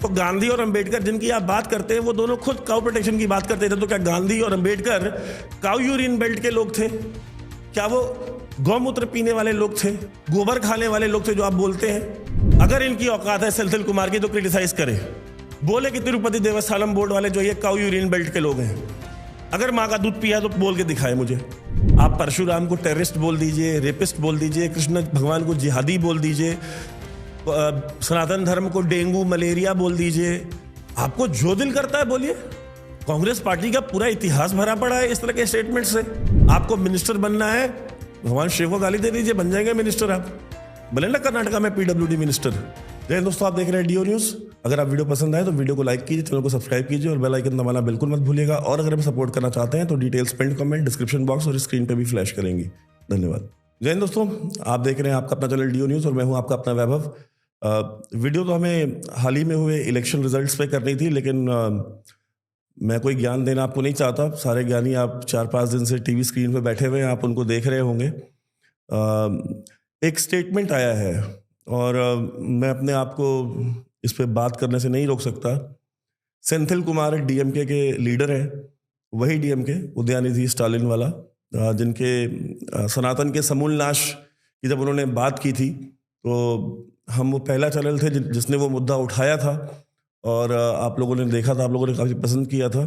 तो गांधी और अंबेडकर जिनकी आप बात करते हैं वो दोनों खुद काउ प्रोटेक्शन की बात करते थे, तो क्या गांधी और अंबेडकर काउ यूरिन बेल्ट के लोग थे? क्या वो गौमूत्र पीने वाले लोग थे, गोबर खाने वाले लोग थे जो आप बोलते हैं? अगर इनकी औकात है सेंथिल कुमार की तो क्रिटिसाइज करें, बोले कि तिरुपति देवस्थानम बोर्ड वाले जो ये काउ यूरिन बेल्ट के लोग हैं। अगर माँ का दूध पिया तो बोल के दिखाए मुझे। आप परशुराम को टेररिस्ट बोल दीजिए, रेपिस्ट बोल दीजिए, कृष्ण भगवान को जिहादी बोल दीजिए, सनातन धर्म को डेंगू मलेरिया बोल दीजिए, आपको जो दिल करता है बोलिए। कांग्रेस पार्टी का पूरा इतिहास भरा पड़ा है इस तरह के स्टेटमेंट से। आपको मिनिस्टर बनना है, भगवान शिव को गाली दे दीजिए, बन जाएंगे मिनिस्टर आप। बोले ना कर्नाटका में पीडब्ल्यूडी मिनिस्टर। जय दोस्तों, आप देख रहे हैं डीओ न्यूज। अगर आप वीडियो पसंद आए तो वीडियो को लाइक कीजिए, चैनल को सब्सक्राइब कीजिए और बेल आइकन दबाना बिल्कुल मत भूलिएगा। और अगर आप सपोर्ट करना चाहते हैं तो details pin comment description box और स्क्रीन पे भी फ्लैश करेंगी। धन्यवाद। जय हिंद दोस्तों, आप देख रहे हैं आपका अपना चैनल डीओ न्यूज और मैं हूं आपका अपना वैभव। वीडियो तो हमें हाल ही में हुए इलेक्शन रिजल्ट्स पे करनी थी, लेकिन मैं कोई ज्ञान देना आपको नहीं चाहता। सारे ज्ञानी आप 4-5 दिन से टीवी स्क्रीन पे बैठे हुए हैं, आप उनको देख रहे होंगे। एक स्टेटमेंट आया है और मैं अपने आप को इस पे बात करने से नहीं रोक सकता। सेंथिल कुमार डीएमके के लीडर हैं, वही डीएमके उदयनिधि स्टालिन वाला, जिनके सनातन के समूल नाश की जब उन्होंने बात की थी तो हम वो पहला चैनल थे जिसने वो मुद्दा उठाया था और आप लोगों ने देखा था, आप लोगों ने काफ़ी पसंद किया था।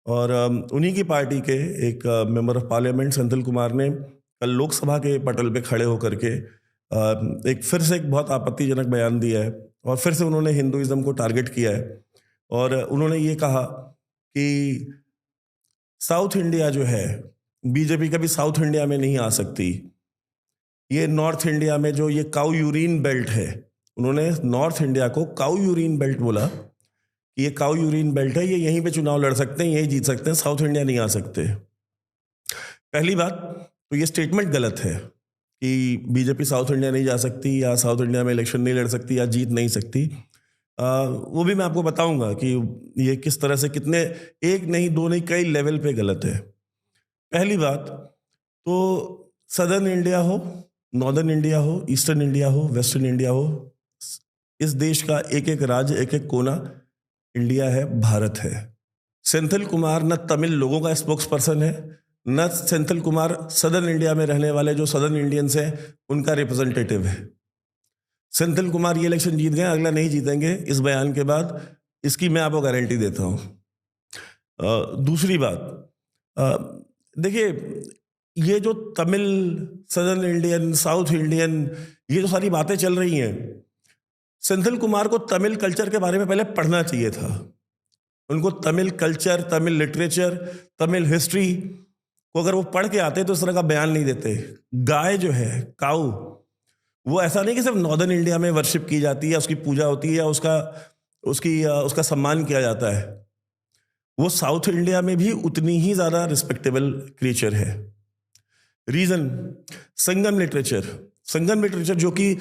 और उन्हीं की पार्टी के एक member of parliament Senthil Kumar ने कल लोकसभा के पटल पे खड़े होकर के एक फिर से एक बहुत आपत्तिजनक बयान दिया है और फिर से उन्होंने हिंदुइज्म को टारगेट किया है। और उन्होंने ये कहा कि साउथ इंडिया जो है, बीजेपी कभी साउथ इंडिया में नहीं आ सकती। ये नॉर्थ इंडिया में जो ये काउ यूरिन बेल्ट है, उन्होंने नॉर्थ इंडिया को काउ यूरिन बेल्ट बोला कि ये काउ यूरिन बेल्ट है, ये यहीं पे चुनाव लड़ सकते हैं, यहीं जीत सकते हैं, साउथ इंडिया नहीं आ सकते। पहली बात तो ये स्टेटमेंट गलत है कि बीजेपी साउथ इंडिया नहीं जा सकती या साउथ इंडिया में इलेक्शन नहीं लड़ सकती या जीत नहीं सकती। वो भी मैं आपको बताऊंगा कि ये किस तरह से, कितने, एक नहीं दो नहीं कई लेवल पे गलत है। पहली बात तो सदर्न इंडिया हो, नॉर्दर्न इंडिया हो, ईस्टर्न इंडिया हो, वेस्टर्न इंडिया हो, इस देश का एक एक राज्य, एक एक कोना इंडिया है, भारत है। सेंथिल कुमार न तमिल लोगों का स्पोक्स पर्सन है, न सेंथिल कुमार सदर्न इंडिया में रहने वाले जो सदर्न इंडियंस हैं उनका रिप्रेजेंटेटिव है। सेंथिल कुमार ये इलेक्शन जीत गए, अगला नहीं जीतेंगे इस बयान के बाद, इसकी मैं आपको गारंटी देता हूँ। दूसरी बात, देखिए ये जो Tamil, southern Indian, south Indian, ये जो सारी बातें चल रही हैं, सेंथिल कुमार को तमिल कल्चर के बारे में पहले पढ़ना चाहिए था। उनको Tamil culture, Tamil literature, Tamil history को अगर वो पढ़ के आते तो इस तरह का बयान नहीं देते। गाय जो है, काऊ, वो ऐसा नहीं कि सिर्फ नॉर्दर्न इंडिया में वर्शिप की जाती है, उसकी पूजा होती है या उसका सम्मान किया जाता है। वो साउथ इंडिया में भी उतनी ही ज़्यादा रिस्पेक्टेबल क्रिएचर है। रीज़न, संगम लिटरेचर जो कि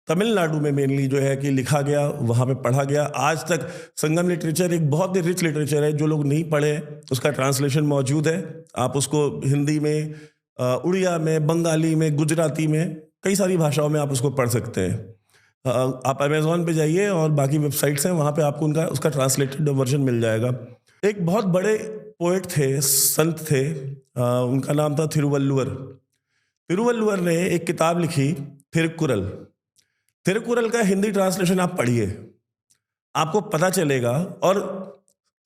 तमिलनाडु में मेनली जो है कि लिखा गया, वहाँ पे पढ़ा गया। आज तक संगम लिटरेचर एक बहुत ही रिच लिटरेचर है, जो लोग नहीं पढ़े उसका ट्रांसलेशन मौजूद है। आप उसको हिंदी में, उड़िया में, बंगाली में, गुजराती में, कई सारी भाषाओं में आप उसको पढ़ सकते हैं। आप अमेज़ॉन पे जाइए और बाकी वेबसाइट्स हैं, वहाँ पे आपको उसका ट्रांसलेटेड वर्जन मिल जाएगा। एक बहुत बड़े पोएट थे, संत थे, उनका नाम था तिरुवल्लुवर ने एक किताब लिखी, थिरुकुरल का हिंदी ट्रांसलेशन आप पढ़िए, आपको पता चलेगा। और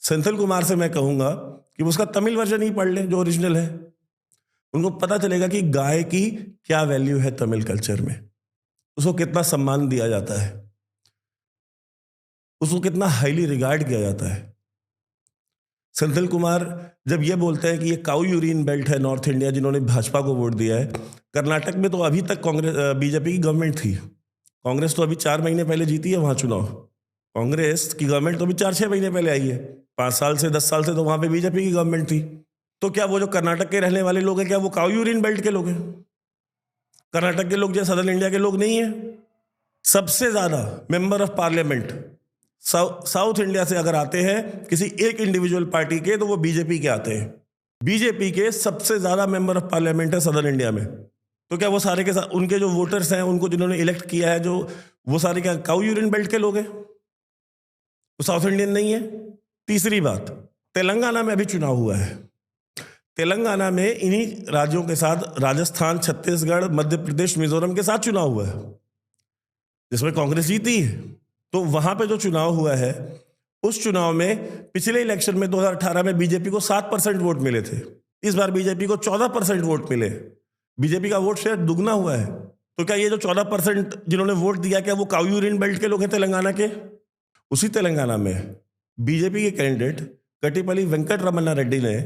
सेंथिल कुमार से मैं कहूँगा कि उसका तमिल वर्जन ही पढ़ लें जो ओरिजिनल है, उनको पता चलेगा कि गाय की क्या वैल्यू है तमिल कल्चर में, उसको कितना सम्मान दिया जाता है, उसको कितना हाईली रिगार्ड किया जाता है। सेंथिल कुमार जब ये बोलते हैं कि ये काउ यूरिन बेल्ट है नॉर्थ इंडिया, जिन्होंने भाजपा को वोट दिया है, कर्नाटक में तो अभी तक बीजेपी की गवर्नमेंट थी। कांग्रेस तो अभी 4 महीने पहले जीती है वहाँ चुनाव। कांग्रेस की गवर्नमेंट तो अभी 4-6 महीने पहले आई है। 5 साल से 10 साल से तो वहाँ पे बीजेपी की गवर्नमेंट थी। तो क्या वो जो कर्नाटक के रहने वाले लोग हैं, क्या वो काउ यूरिन बेल्ट के लोग हैं? कर्नाटक के लोग जो सदर्न इंडिया के लोग नहीं है? सबसे ज्यादा member of parliament south India से अगर आते हैं किसी एक इंडिविजुअल पार्टी के, तो वो बीजेपी के आते हैं। बीजेपी के सबसे ज्यादा मेंबर ऑफ पार्लियामेंट है सदर्न इंडिया में। तो क्या वो सारे के साथ उनके जो वोटर्स हैं, उनको जिन्होंने इलेक्ट किया है, जो वो सारे क्या काउ यूरिन बेल्ट के लोग हैं? वो साउथ इंडियन नहीं है। तीसरी बात, तेलंगाना में अभी चुनाव हुआ है। तेलंगाना में इन्हीं राज्यों के साथ राजस्थान, छत्तीसगढ़, मध्य प्रदेश, मिजोरम के साथ चुनाव हुआ है, जिसमें कांग्रेस जीती है। तो वहां पे जो चुनाव हुआ है, उस चुनाव में पिछले इलेक्शन में 2018 में बीजेपी को 7% वोट मिले थे। इस बार बीजेपी को 14% वोट मिले। बीजेपी का वोट शेयर दुगना हुआ है। तो क्या ये जो 14% जिन्होंने वोट दिया, क्या वो काउयूरिन बेल्ट के लोग हैं तेलंगाना के? उसी तेलंगाना में बीजेपी के कैंडिडेट कट्टीपल्ली वेंकट रमन्ना रेड्डी ने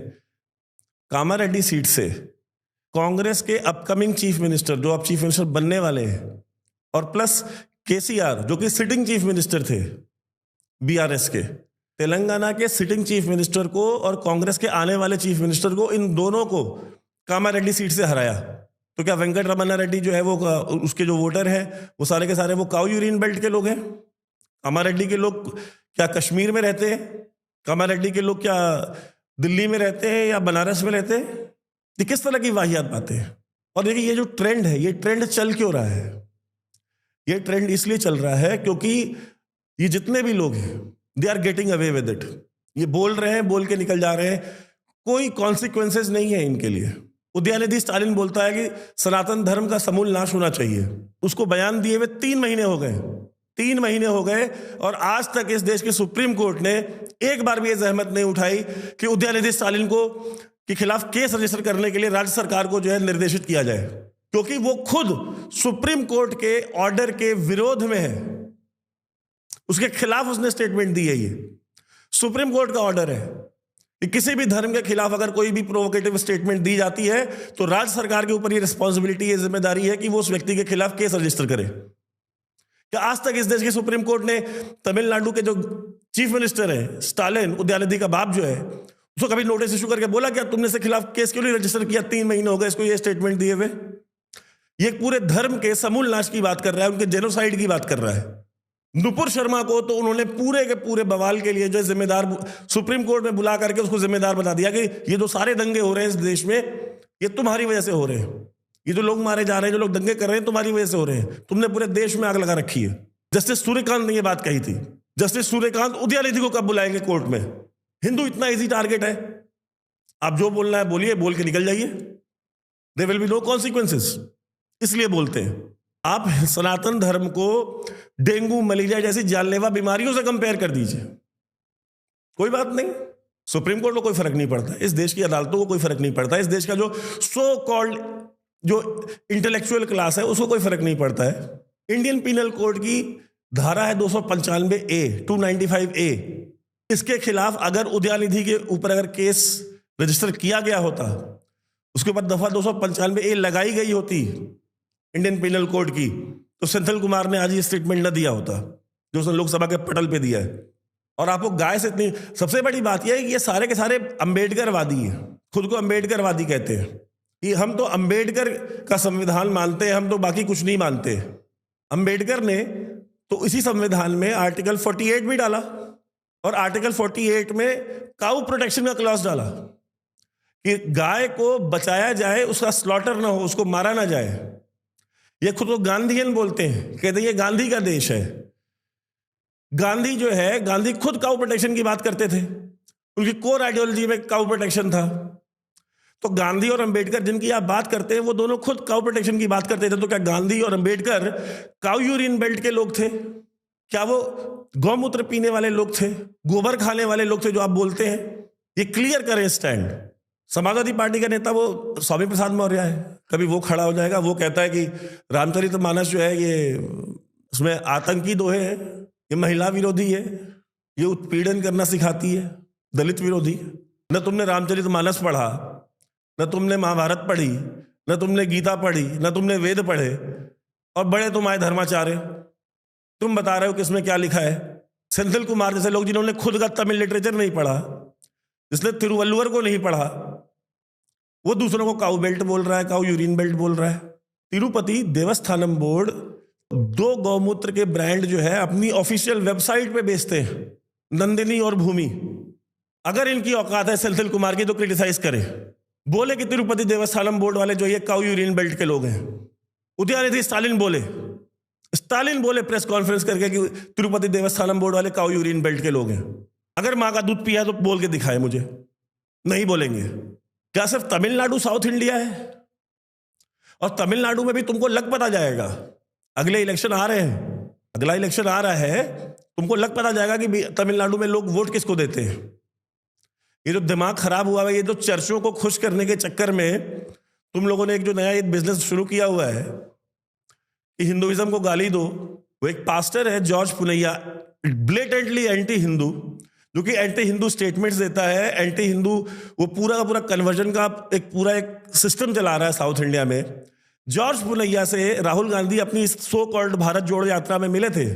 कामारेड्डी सीट से कांग्रेस के अपकमिंग चीफ मिनिस्टर, जो अब चीफ मिनिस्टर बनने वाले हैं, और प्लस केसीआर जो कि सिटिंग चीफ मिनिस्टर थे बीआरएस के, तेलंगाना के सिटिंग चीफ मिनिस्टर को और कांग्रेस के आने वाले चीफ मिनिस्टर को, इन दोनों को कामारेड्डी सीट से हराया। तो क्या वेंकट रमन्ना रेड्डी जो है वो, उसके जो वोटर हैं वो सारे के सारे वो काउयूरिन बेल्ट के लोग हैं? कामारेड्डी के लोग क्या कश्मीर में रहते हैं? कामारेड्डी के लोग क्या दिल्ली में रहते हैं या बनारस में रहते हैं? ये किस तरह की वाहियात बातें हैं। और देखिए, ये जो ट्रेंड है, ये ट्रेंड चल क्यों रहा है? ये ट्रेंड इसलिए चल रहा है क्योंकि ये जितने भी लोग हैं, they are getting away with it. ये बोल रहे हैं, बोल के निकल जा रहे हैं, कोई कॉन्सिक्वेंसेज नहीं है इनके लिए। उदयनिधि स्टालिन बोलता है कि सनातन धर्म का समूल नाश होना चाहिए। उसको बयान दिए हुए 3 महीने हो गए, 3 महीने हो गए, और आज तक इस देश के सुप्रीम कोर्ट ने एक बार भी ये जहमत नहीं उठाई कि उदयनिधि स्टालिन को के खिलाफ केस रजिस्टर करने के लिए राज्य सरकार को जो है निर्देशित किया जाए, क्योंकि वो खुद सुप्रीम कोर्ट के ऑर्डर के विरोध में है। उसके खिलाफ उसने स्टेटमेंट दी है। ये सुप्रीम कोर्ट का ऑर्डर है कि किसी भी धर्म के खिलाफ अगर कोई भी प्रोवोकेटिव स्टेटमेंट दी जाती है तो राज्य सरकार के ऊपर ये रिस्पॉन्सिबिलिटी, ये जिम्मेदारी है कि वो उस व्यक्ति के खिलाफ केस रजिस्टर करे। क्या आज तक इस देश के सुप्रीम कोर्ट ने तमिलनाडु के जो चीफ मिनिस्टर है स्टालिन, उदयनिधि का बाप जो है, उसको कभी नोटिस इशू करके बोला क्या तुमने इसके खिलाफ केस क्यों नहीं रजिस्टर किया? 3 महीने हो गए इसको ये स्टेटमेंट दिए हुए। ये पूरे धर्म के समूल नाश की बात कर रहा है, उनके जेनोसाइड की बात कर रहा है। नुपुर शर्मा को तो उन्होंने पूरे के पूरे बवाल के लिए जो जिम्मेदार सुप्रीम कोर्ट में बुला करके उसको जिम्मेदार बता दिया कि ये जो सारे दंगे हो रहे हैं इस देश में, ये तुम्हारी वजह से हो रहे हैं। ये जो लोग मारे जा रहे हैं, जो लोग दंगे कर रहे हैं, तुम्हारी वजह से हो रहे हैं। तुमने पूरे देश में आग लगा रखी है। जस्टिस सूर्यकांत ने यह बात कही थी। जस्टिस सूर्यकांत उदयनिधि को कब बुलाएंगे कोर्ट में? हिंदू इतना इजी टारगेट है, आप जो बोलना है बोलिए, बोल के निकल जाइए, there will be no consequences. इसलिए बोलते हैं आप सनातन धर्म को डेंगू, मलेरिया जैसी जानलेवा बीमारियों से कंपेयर कर दीजिए, कोई बात नहीं। सुप्रीम कोर्ट को कोई फर्क नहीं पड़ता, इस देश की अदालतों को कोई फर्क नहीं पड़ता, इस देश का जो सो कॉल्ड जो इंटेलेक्चुअल क्लास है उसको कोई फर्क नहीं पड़ता है। इंडियन पीनल कोड की धारा है 295A, 295A। इसके खिलाफ अगर उदयनिधि के ऊपर अगर केस रजिस्टर किया गया होता, उसके ऊपर दफा 295A लगाई गई होती इंडियन पीनल कोड की, तो सेंथिल कुमार ने आज ये स्टेटमेंट न दिया होता जो उसने लोकसभा के पटल पे दिया है। और आपको गाय से इतनी, सबसे बड़ी बात यह है कि ये सारे के सारे अंबेडकरवादी हैं, खुद को अंबेडकरवादी कहते हैं कि हम तो अंबेडकर का संविधान मानते हैं, हम तो बाकी कुछ नहीं मानते। अंबेडकर ने तो इसी संविधान में आर्टिकल 48 भी डाला, और आर्टिकल 48 में काऊ प्रोटेक्शन का क्लॉज डाला कि गाय को बचाया जाए, उसका स्लॉटर ना हो, उसको मारा ना जाए। ये खुद को गांधीयन बोलते हैं, कहते हैं ये गांधी का देश है। गांधी जो है, गांधी खुद काऊ प्रोटेक्शन की बात करते थे, उनकी कोर आइडियोलॉजी में काऊ प्रोटेक्शन था। तो गांधी और अंबेडकर जिनकी आप बात करते हैं, वो दोनों खुद काऊ प्रोटेक्शन की बात करते थे। तो क्या गांधी और अंबेडकर काऊ यूरिन बेल्ट के लोग थे? क्या वो गौमूत्र पीने वाले लोग थे, गोबर खाने वाले लोग थे जो आप बोलते हैं? ये क्लियर करें स्टैंड। समाजवादी पार्टी का नेता वो स्वामी प्रसाद मौर्य है, कभी वो खड़ा हो जाएगा, वो कहता है कि रामचरितमानस जो है ये उसमें आतंकी दोहे हैं, ये महिला विरोधी है, ये उत्पीड़न करना सिखाती है, दलित विरोधी। न तुमने रामचरितमानस पढ़ा, न तुमने महाभारत पढ़ी, न तुमने गीता पढ़ी, न तुमने वेद पढ़े, और बड़े तुम आए धर्माचार्य, तुम बता रहे हो किसमें क्या लिखा है। सेंथिल कुमार जैसे लोग जिन्होंने खुद का तमिल लिटरेचर नहीं पढ़ा, जिसने तिरुवल्लुवर को नहीं पढ़ा, वो दूसरों को काऊ बेल्ट बोल रहा है, काऊ यूरिन बेल्ट बोल रहा है। तिरुपति देवस्थानम बोर्ड 2 गौमूत्र के ब्रांड जो है अपनी ऑफिशियल वेबसाइट पे बेचते हैं, नंदिनी और भूमि। अगर इनकी औकात है सेंथिल कुमार की तो क्रिटिसाइज करे, बोले कि तिरुपति देवस्थानम बोर्ड वाले जो ये काऊ यूरिन बेल्ट के लोग हैं। उदयनिधि स्टालिन बोले स्टालिन बोले प्रेस कॉन्फ्रेंस करके कि तिरुपति देवस्थानम बोर्ड वाले काऊ यूरिन बेल्ट के लोग हैं। अगर माँ का दूध पिया तो बोल के दिखाए मुझे। नहीं बोलेंगे। क्या सिर्फ तमिलनाडु साउथ इंडिया है? और तमिलनाडु में भी तुमको लग पता जाएगा, अगले इलेक्शन आ रहे हैं, अगला इलेक्शन आ रहा है, तुमको लग पता जाएगा कि तमिलनाडु में लोग वोट किसको देते हैं। ये जो दिमाग खराब हुआ है, ये जो चर्चों को खुश करने के चक्कर में तुम लोगों ने एक जो नया एक बिजनेस शुरू किया हुआ है कि हिंदुइज्म को गाली दो। वो एक पास्टर है जॉर्ज पुनैया, ब्लेटेंटली एंटी हिंदू, जो कि एंटी हिंदू स्टेटमेंट्स देता है, एंटी हिंदू, वो पूरा का पूरा कन्वर्जन का एक सिस्टम चला रहा है साउथ इंडिया में। जॉर्ज पुनैया से राहुल गांधी अपनी सो कॉल्ड भारत जोड़ो यात्रा में मिले थे।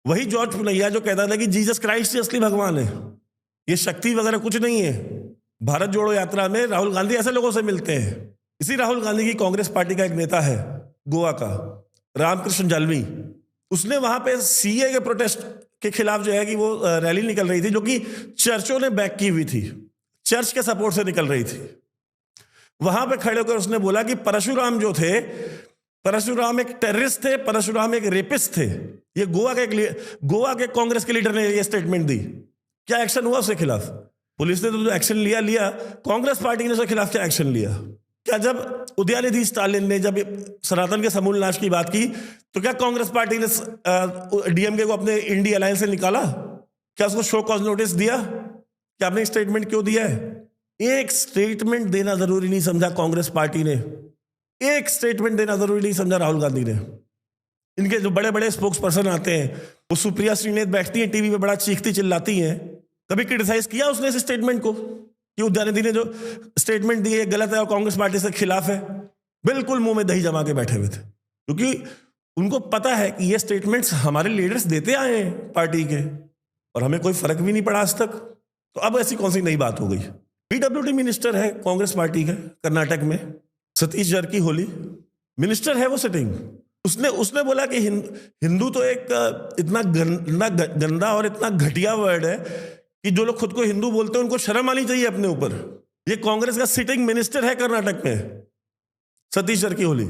वही जॉर्ज पुनैया जो कहता था कि जीसस क्राइस्ट ही असली भगवान है, ये शक्ति वगैरह कुछ नहीं है। भारत जोड़ो यात्रा में राहुल गांधी ऐसे लोगों से मिलते हैं। इसी राहुल गांधी की कांग्रेस पार्टी का एक नेता है गोवा का, रामकृष्ण जालमी, उसने वहां पे सीए के प्रोटेस्ट के खिलाफ जो है कि वो रैली निकल रही थी, जो कि चर्चों ने बैक की हुई थी, चर्च के सपोर्ट से निकल रही थी। वहां पे खड़े होकर उसने बोला कि परशुराम जो थे, परशुराम एक टेररिस्ट थे, परशुराम एक रेपिस्ट थे। ये गोवा के कांग्रेस के लीडर ने ये स्टेटमेंट दी। क्या एक्शन हुआ उसके खिलाफ? पुलिस ने तो जो एक्शन लिया, कांग्रेस पार्टी ने उसके खिलाफ क्या एक्शन लिया? क्या जब उदयनिधि स्टालिन ने जब सनातन के समूल नाश की बात की, तो क्या कांग्रेस पार्टी ने डीएमके को अपने इंडी अलायंस से निकाला? क्या उसको शो कॉज नोटिस दिया? क्या आपने स्टेटमेंट क्यों दिया है? एक स्टेटमेंट देना जरूरी नहीं समझा कांग्रेस पार्टी ने, एक स्टेटमेंट देना जरूरी नहीं समझा राहुल गांधी ने। इनके जो बड़े बड़े स्पोक्स पर्सन आते हैं, वो सुप्रिया श्रीनेत बैठती है टीवी पे, बड़ा चीखती चिल्लाती हैं। कभी क्रिटिसाइज किया उसने इस स्टेटमेंट को कि उदयनिधि ने जो स्टेटमेंट दी है गलत है और कांग्रेस पार्टी से खिलाफ है? बिल्कुल मुंह में दही जमा के बैठे हुए थे, क्योंकि उनको पता है कि ये स्टेटमेंट्स हमारे लीडर्स देते आए हैं पार्टी के, और हमें कोई फर्क भी नहीं पड़ा आज तक। तो अब ऐसी कौन सी नई बात हो गई? पीडब्ल्यूडी मिनिस्टर है कांग्रेस पार्टी का कर्नाटक में, सतीश जारकीहोली मिनिस्टर है वो सिटिंग। उसने बोला कि हिंदू तो एक इतना गंदा और इतना घटिया वर्ड है कि जो लोग खुद को हिंदू बोलते हैं उनको शर्म आनी चाहिए अपने ऊपर। ये कांग्रेस का सिटिंग मिनिस्टर है कर्नाटक में, सतीश जारकीहोली।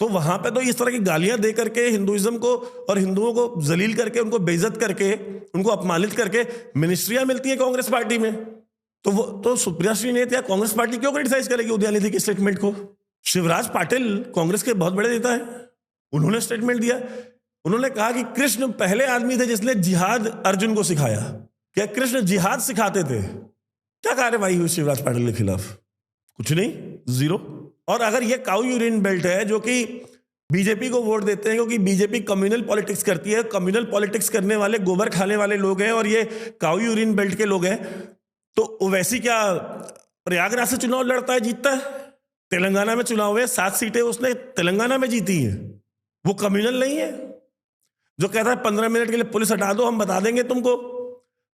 तो वहां पे तो इस तरह की गालियां दे करके हिंदुइज्म को और हिंदुओं को जलील करके, उनको बेइज्जत करके, उनको अपमानित करके मिनिस्ट्रियां मिलती है कांग्रेस पार्टी में। तो सुप्रिया श्रीनेत या कांग्रेस पार्टी क्यों क्रिटिसाइज करेगी उदयनिधि के स्टेटमेंट को? शिवराज पाटिल कांग्रेस के बहुत बड़े नेता है, उन्होंने स्टेटमेंट दिया। उन्होंने कहा कि कृष्ण पहले आदमी थे जिसने जिहाद अर्जुन को सिखाया। क्या कृष्ण जिहाद सिखाते थे? क्या कार्रवाई हुई शिवराज पाटिल के खिलाफ? कुछ नहीं, जीरो। और अगर ये काऊ यूरिन बेल्ट है जो कि बीजेपी को वोट देते हैं क्योंकि बीजेपी कम्युनल पॉलिटिक्स करती है, कम्युनल पॉलिटिक्स करने वाले गोबर खाने वाले लोग हैं और ये काऊ यूरिन बेल्ट के लोग हैं, तो वैसी क्या प्रयागराज से चुनाव लड़ता है, जीतता है? तेलंगाना में चुनाव है, 7 सीटें उसने तेलंगाना में जीती हैं। वो कम्युनल नहीं है जो कहता है 15 मिनट के लिए पुलिस हटा दो, हम बता देंगे तुमको,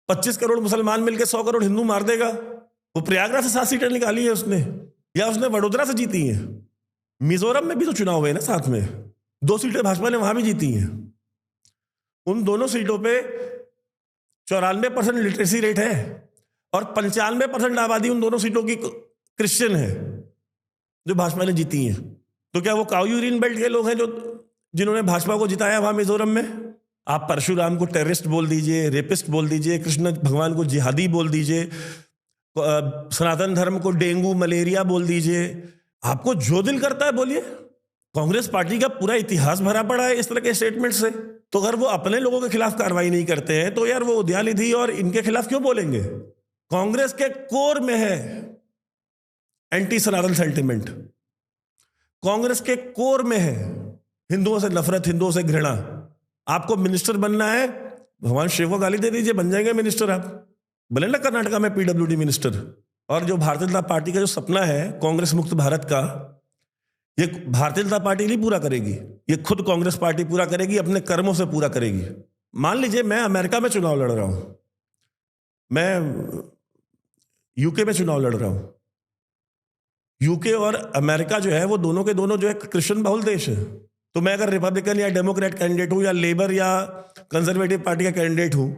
25 करोड़ मुसलमान मिलकर 100 करोड़ हिंदू मार देगा। वो प्रयागराज से 7 सीटें निकाली है उसने, या उसने वडोदरा से जीती हैं। मिजोरम में भी तो चुनाव हुए ना साथ में, 2 सीटें भाजपा ने वहां भी जीती हैं। उन दोनों सीटों पे 94% लिटरेसी रेट है और 95% आबादी उन दोनों सीटों की क्रिश्चियन है जो भाजपा ने जीती हैं। तो क्या वो काऊ यूरिन बेल्ट के लोग हैं जिन्होंने भाजपा को जिताया वहां मिजोरम में? आप परशुराम को टेररिस्ट बोल दीजिए, रेपिस्ट बोल दीजिए, कृष्ण भगवान को जिहादी बोल दीजिए, सनातन धर्म को डेंगू मलेरिया बोल दीजिए, आपको जो दिल करता है बोलिए। कांग्रेस पार्टी का पूरा इतिहास भरा पड़ा है इस तरह के स्टेटमेंट से। तो अगर वो अपने लोगों के खिलाफ कार्रवाई नहीं करते हैं तो यार वो उदयनिधि और इनके खिलाफ क्यों बोलेंगे? कांग्रेस के कोर में है एंटी सनातन सेंटिमेंट, कांग्रेस के कोर में है हिंदुओं से नफरत, हिंदुओं से घृणा। आपको मिनिस्टर बनना है, भगवान शिव को गाली दे दीजिए, बन जाएंगे मिनिस्टर आप। बने ना कर्नाटका में पीडब्ल्यूडी मिनिस्टर। और जो भारतीय जनता पार्टी का जो सपना है कांग्रेस मुक्त भारत का, ये भारतीय जनता पार्टी नहीं पूरा करेगी, ये खुद कांग्रेस पार्टी पूरा करेगी, अपने कर्मों से पूरा करेगी। मान लीजिए मैं अमेरिका में चुनाव लड़ रहा हूं, मैं यूके में चुनाव लड़ रहा हूं। यूके और अमेरिका जो है वो दोनों के दोनों जो है क्रिश्चियन बहुल देश है। तो मैं अगर रिपब्लिकन या डेमोक्रेट कैंडिडेट हूं या लेबर या कंजर्वेटिव पार्टी का कैंडिडेट हूं,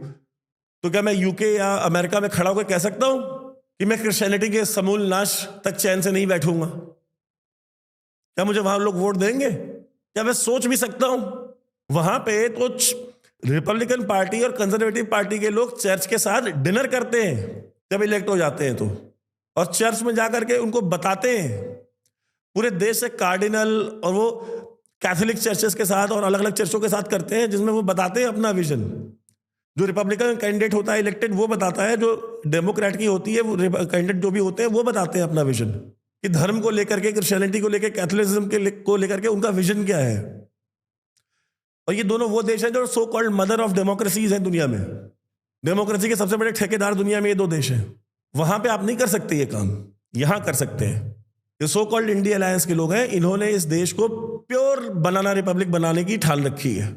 तो क्या मैं यूके या अमेरिका में खड़ा होकर कह सकता हूं कि मैं क्रिश्चियनिटी के समूल नाश तक चैन से नहीं बैठूंगा? क्या मुझे वहां लोग वोट देंगे? क्या मैं सोच भी सकता हूं? वहां पे तो रिपब्लिकन पार्टी और कंजर्वेटिव पार्टी के लोग चर्च के साथ डिनर करते हैं जब इलेक्ट हो जाते हैं तो, और चर्च में जाकर के उनको बताते हैं पूरे देश से कार्डिनल, और वो कैथोलिक चर्चेस के साथ और अलग अलग चर्चों के साथ करते हैं, जिसमें वो बताते हैं अपना विजन। जो रिपब्लिकन कैंडिडेट होता है इलेक्टेड, वो बताता है, जो डेमोक्रेट की होती है वो कैंडिडेट जो भी होते हैं वो बताते हैं अपना विजन, कि धर्म को लेकर के, क्रिश्चियनिटी को लेकर, कैथोलिसिज्म को लेकर के उनका विजन क्या है। और ये दोनों वो देश हैं जो so called mother of democracies हैं दुनिया में। डेमोक्रेसी के सबसे बड़े ठेकेदार दुनिया में ये दो देश हैं। वहां पे आप नहीं कर सकते ये काम, यहां कर सकते हैं। ये सो कॉल्ड इंडिया अलायंस के लोग हैं, इन्होंने इस देश को प्योर बनाना रिपब्लिक बनाने की ठान रखी है,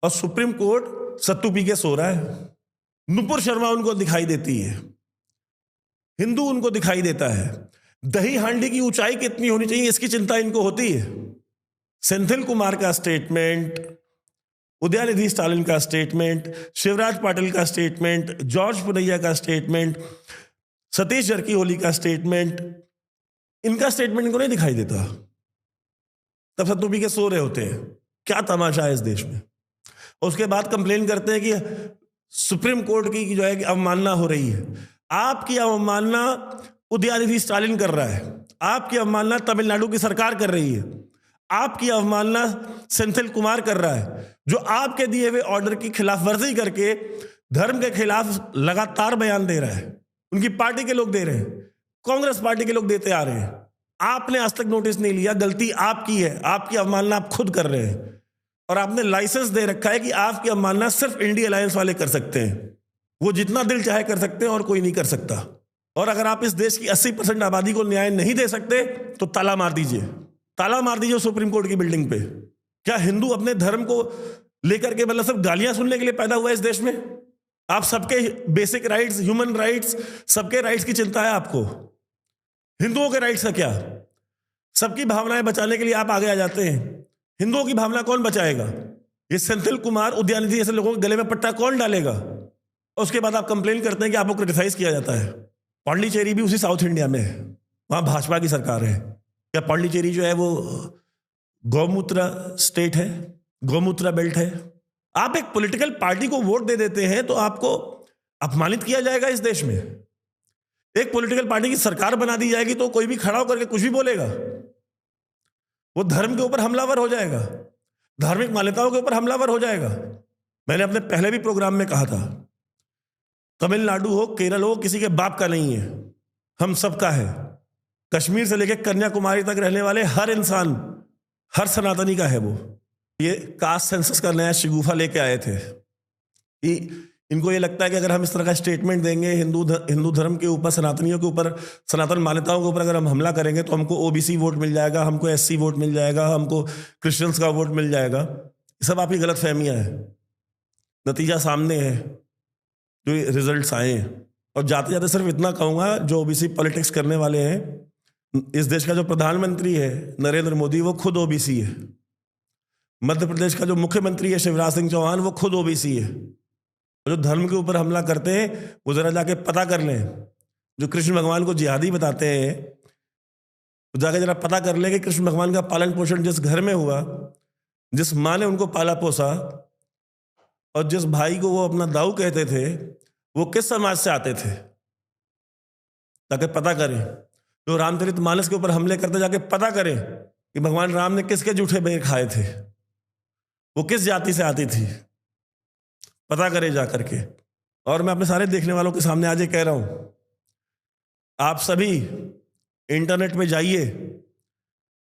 और सुप्रीम कोर्ट सत्तू पी के सो रहा है। नुपुर शर्मा उनको दिखाई देती है, हिंदू उनको दिखाई देता है। दही हांडी की ऊंचाई कितनी होनी चाहिए इसकी चिंता इनको होती है। सेंथिल कुमार का स्टेटमेंट, उदयनिधि स्टालिन का स्टेटमेंट, शिवराज पाटिल का स्टेटमेंट, जॉर्ज पुनैया का स्टेटमेंट, सतीश जरकीहोली का स्टेटमेंट, इनका स्टेटमेंट इनको नहीं दिखाई देता। तब सत्तू पी के सो रहे होते हैं। क्या तमाशा है इस देश में। उसके बाद कंप्लेन करते हैं कि सुप्रीम कोर्ट की जो है कि अवमानना हो रही है। आपकी अवमानना उदयनिधि स्टालिन कर रहा है, आपकी अवमानना तमिलनाडु की सरकार कर रही है, आपकी अवमानना सेंथिल कुमार कर रहा है, जो आपके दिए हुए ऑर्डर की खिलाफ वर्जी करके धर्म के खिलाफ लगातार बयान दे रहा है। उनकी पार्टी के लोग दे रहे हैं, कांग्रेस पार्टी के लोग देते आ रहे हैं। आपने आज तक नोटिस नहीं लिया, गलती आपकी है, आपकी अवमानना आप खुद कर रहे हैं, और आपने लाइसेंस दे रखा है कि आपकी अवमानना सिर्फ इंडिया अलायंस वाले कर सकते हैं। वो जितना दिल चाहे कर सकते हैं और कोई नहीं कर सकता। और अगर आप इस देश की 80% आबादी को न्याय नहीं दे सकते तो ताला मार दीजिए, ताला मार दीजिए सुप्रीम कोर्ट की बिल्डिंग पे। क्या हिंदू अपने धर्म को लेकर के मतलब सब गालियां सुनने के लिए पैदा हुआ है इस देश में? आप सबके बेसिक राइट्स, ह्यूमन राइट्स, सबके राइट्स की चिंता है आपको। हिंदुओं के राइट्स का क्या? सबकी भावनाएं बचाने के लिए आप आगे आ जाते हैं। हिंदुओं की भावना कौन बचाएगा? ये सेंथिल कुमार, उदयनिधि जैसे लोगों के गले में पट्टा कौन डालेगा? और उसके बाद आप कंप्लेन करते हैं कि आपको क्रिटिसाइज किया जाता है। पांडिचेरी भी उसी साउथ इंडिया में है, वहां भाजपा की सरकार है। क्या पांडिचेरी जो है वो गौमूत्र स्टेट है, गौमूत्र बेल्ट है? आप एक पॉलिटिकल पार्टी को वोट दे देते हैं तो आपको अपमानित किया जाएगा इस देश में। एक पॉलिटिकल पार्टी की सरकार बना दी जाएगी तो कोई भी खड़ा होकर के कुछ भी बोलेगा, वो धर्म के ऊपर हमलावर हो जाएगा, धार्मिक मान्यताओं के ऊपर हमलावर हो जाएगा। मैंने अपने पहले भी प्रोग्राम में कहा था, तमिलनाडु हो, केरल हो, किसी के बाप का नहीं है, हम सबका है। कश्मीर से लेकर कन्याकुमारी तक रहने वाले हर इंसान, हर सनातनी का है वो। ये कास्ट सेंसस का नया शिगुफा लेके आए थे। इनको ये लगता है कि अगर हम इस तरह का स्टेटमेंट देंगे हिंदू धर्म के ऊपर, सनातनियों के ऊपर, सनातन मान्यताओं के ऊपर अगर हम हमला करेंगे तो हमको ओबीसी वोट मिल जाएगा, हमको एससी वोट मिल जाएगा, हमको क्रिश्चियंस का वोट मिल जाएगा। ये सब आपकी गलत फहमियाँ हैं। नतीजा सामने है, जो रिजल्ट्स आए हैं। और जाते जाते सिर्फ इतना कहूँगा, जो ओबीसी पॉलिटिक्स करने वाले हैं, इस देश का जो प्रधानमंत्री है नरेंद्र मोदी, वो खुद ओबीसी है। मध्य प्रदेश का जो मुख्यमंत्री है शिवराज सिंह चौहान, वो खुद ओबीसी है। जो धर्म के ऊपर हमला करते हैं वो जरा जाके पता कर लें। जो कृष्ण भगवान को जिहादी बताते हैं, तो जाके जरा पता कर लें कि कृष्ण भगवान का पालन पोषण जिस घर में हुआ, जिस माँ ने उनको पाला पोसा, और जिस भाई को वो अपना दाऊ कहते थे, वो किस समाज से आते थे, जाके पता करें। जो रामचरितमानस के ऊपर हमले करते, जाके पता करें कि भगवान राम ने किसके जूठे बेर खाए थे, वो किस जाति से आती थी, पता करें जा करके। और मैं अपने सारे देखने वालों के सामने आज ये कह रहा हूं, आप सभी इंटरनेट पे जाइए,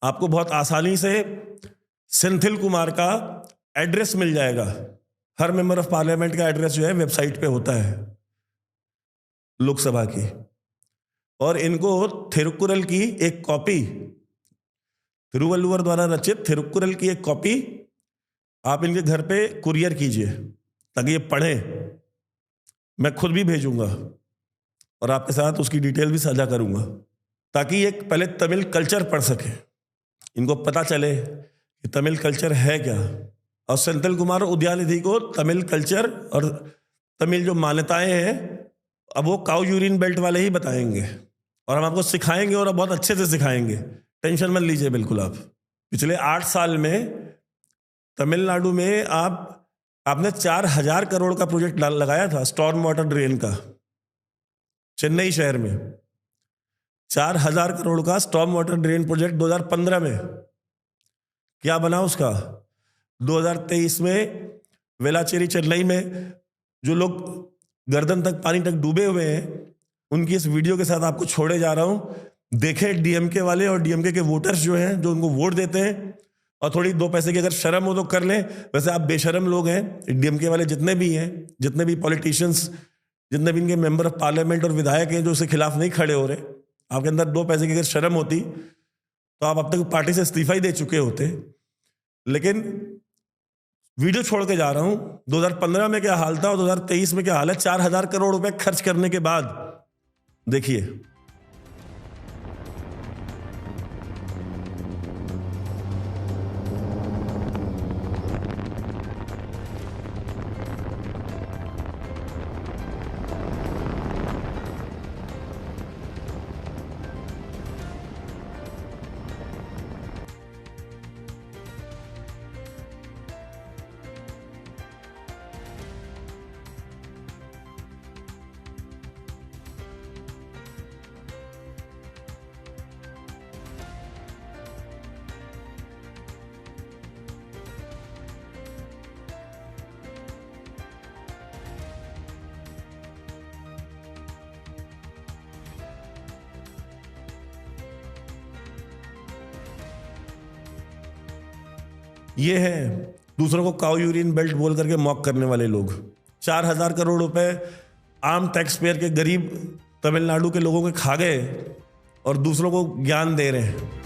आपको बहुत आसानी से सेंथिल कुमार का एड्रेस मिल जाएगा। हर मेंबर ऑफ पार्लियामेंट का एड्रेस जो है वेबसाइट पे होता है लोकसभा की। और इनको थिरुकुरल की एक कॉपी, तिरुवल्लुवर द्वारा रचित थिरुकुरल की एक कॉपी आप इनके घर पे कुरियर कीजिए, ताकि ये पढ़ें। मैं खुद भी भेजूंगा और आपके साथ उसकी डिटेल भी साझा करूंगा, ताकि ये पहले तमिल कल्चर पढ़ सके, इनको पता चले कि तमिल कल्चर है क्या। और सेंथिल कुमार और उदयनिधि को तमिल कल्चर और तमिल जो मान्यताएं हैं, अब वो काउ यूरिन बेल्ट वाले ही बताएंगे, और हम आपको सिखाएंगे, और बहुत अच्छे से सिखाएंगे। टेंशन मत लीजिए बिल्कुल आप। पिछले 8 साल में तमिलनाडु में आपने 4,000 करोड़ का प्रोजेक्ट लगाया था स्टॉर्म वाटर ड्रेन का, चेन्नई शहर में 4,000 करोड़ का स्टॉर्म वाटर ड्रेन प्रोजेक्ट 2015 में। क्या बना उसका? 2023 में वेलाचेरी चेन्नई में जो लोग गर्दन तक पानी तक डूबे हुए हैं, उनकी इस वीडियो के साथ आपको छोड़े जा रहा हूं। देखें डीएमके वाले और डीएमके के वोटर्स जो हैं, जो उनको वोट देते हैं, और थोड़ी 2 पैसे की अगर शर्म हो तो कर लें। वैसे आप बेशर्म लोग हैं, डीएमके वाले जितने भी हैं, जितने भी पॉलिटिशियंस, जितने भी इनके मेंबर ऑफ पार्लियामेंट और विधायक हैं जो उसके खिलाफ नहीं खड़े हो रहे, आपके अंदर 2 पैसे की अगर शर्म होती तो आप अब तक पार्टी से इस्तीफा ही दे चुके होते। लेकिन वीडियो छोड़ के जा रहा हूं, 2015 में क्या हाल था और 2023 में क्या हाल है। 4,000 करोड़ रुपए खर्च करने के बाद देखिए। ये है दूसरों को काउ यूरिन बेल्ट बोल करके मॉक करने वाले लोग। 4,000 करोड़ रुपए आम टैक्स पेयर के गरीब तमिलनाडु के लोगों के खा गए और दूसरों को ज्ञान दे रहे हैं।